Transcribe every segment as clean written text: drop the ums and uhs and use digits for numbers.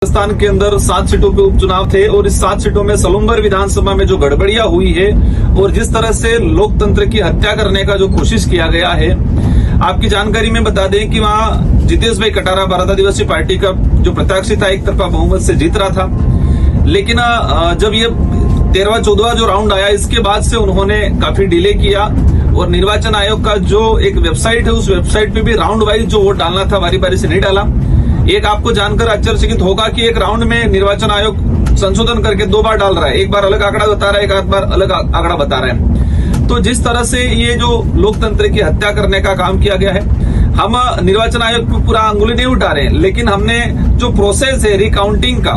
राजस्थान के अंदर 7 सीटों पे उपचुनाव थे और इस 7 सीटों में सलूम्बर विधानसभा में जो गड़बड़ियां हुई है और जिस तरह से लोकतंत्र की हत्या करने का जो कोशिश किया गया है, आपकी जानकारी में बता दें कि वहां जितेश भाई कटारा भारत आदिवासी पार्टी का जो प्रत्याशी था एक तरफा बहुमत से जीत रहा था। लेकिन जब ये 13वां-14वां जो राउंड आया, इसके बाद से उन्होंने काफी डिले किया और निर्वाचन आयोग का जो एक वेबसाइट है उस वेबसाइट पे भी राउंड वाइज जो वोट डालना था बारी बारी से नहीं डाला। एक आपको जानकर आश्चर्यचकित होगा कि एक राउंड में निर्वाचन आयोग संशोधन करके 2 बार डाल रहा है, एक बार अलग आंकड़ा बता रहा है, एक बार अलग आंकड़ा बता रहा है। तो जिस तरह से ये जो लोकतंत्र की हत्या करने का काम किया गया है, हम निर्वाचन आयोग पर पूरा अंगुली नहीं उठा रहे, लेकिन हमने जो प्रोसेस है रिकाउंटिंग का,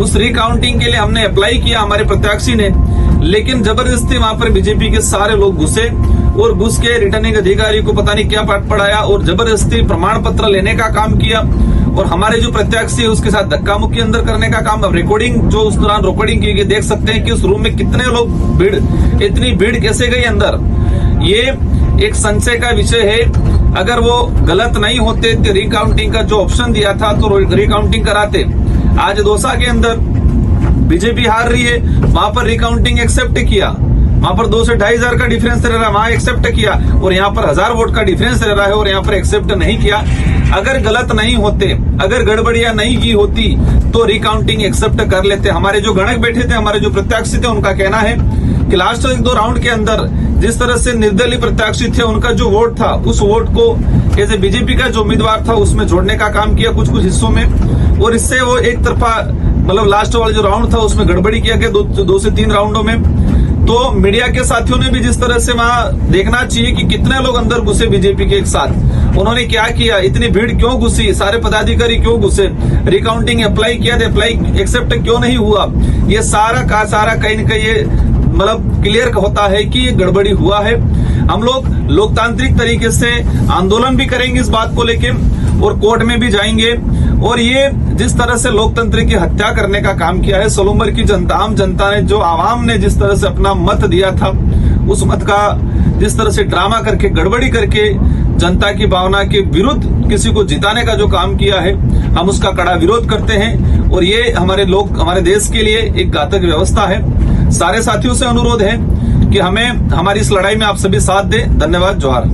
उस रिकाउंटिंग के लिए हमने अप्लाई किया हमारे प्रत्याशी ने, लेकिन जबरदस्ती वहां पर बीजेपी के सारे लोग घुसे और घुस के रिटर्निंग अधिकारी को पता नहीं क्या पाठ पढ़ाया और जबरदस्ती प्रमाण पत्र लेने का काम किया और हमारे जो प्रत्याशी है उसके साथ धक्का मुक्की अंदर करने का काम। अब रिकॉर्डिंग जो उस दौरान रिकॉर्डिंग की गई, देख सकते हैं कि उस रूम में कितने लोग भीड़, इतनी भीड़ कैसे गई अंदर, ये एक संशय का विषय है। अगर वो गलत नहीं होते तो रिकाउंटिंग का जो ऑप्शन दिया था तो रिकाउंटिंग कराते। आज दौसा के अंदर बीजेपी हार रही है, वहां पर रिकाउंटिंग एक्सेप्ट किया, वहां पर 2 से 2.5 हजार का डिफरेंस रह रहा है, वहां एक्सेप्ट किया, और यहाँ पर 1000 वोट का डिफरेंस रह रहा है और यहाँ पर एक्सेप्ट नहीं किया। अगर गलत नहीं होते, अगर गड़बड़ियां नहीं की होती तो रिकाउंटिंग एक्सेप्ट कर लेते। हमारे जो गणक बैठे थे, हमारे जो प्रत्याशी थे, उनका कहना है कि लास्ट 1-2 राउंड के अंदर जिस तरह से निर्दलीय प्रत्याशी थे, उनका जो वोट था उस वोट को जैसे बीजेपी का जो उम्मीदवार था उसमें जोड़ने का काम किया कुछ हिस्सों में, और इससे वो एक तरफा मतलब लास्ट वाला जो राउंड था उसमें गड़बड़ी किया गया 2 से 3 राउंडों में। तो मीडिया के साथियों ने भी जिस तरह से वहां देखना चाहिए कि कितने लोग अंदर घुसे बीजेपी के एक साथ, उन्होंने क्या किया, इतनी भीड़ क्यों घुसी, सारे पदाधिकारी क्यों घुसे, रिकाउंटिंग अप्लाई किया था, अप्लाई एक्सेप्ट क्यों नहीं हुआ, ये सारा का सारा कहीं न कहीं ये मतलब क्लियर होता है कि ये गड़बड़ी हुआ है। हम लोग लोकतांत्रिक तरीके से आंदोलन भी करेंगे इस बात को लेके और कोर्ट में भी जाएंगे, और ये जिस तरह से लोकतंत्र की हत्या करने का काम किया है, सलूम्बर की जनता, आम जनता ने, जो आवाम ने जिस तरह से अपना मत दिया था, उस मत का जिस तरह से ड्रामा करके, गड़बड़ी करके जनता की भावना के विरुद्ध किसी को जिताने का जो काम किया है, हम उसका कड़ा विरोध करते हैं और ये हमारे देश के लिए एक घातक व्यवस्था है। सारे साथियों से अनुरोध है कि हमें हमारी इस लड़ाई में आप सभी साथ दें। धन्यवाद। जोहार।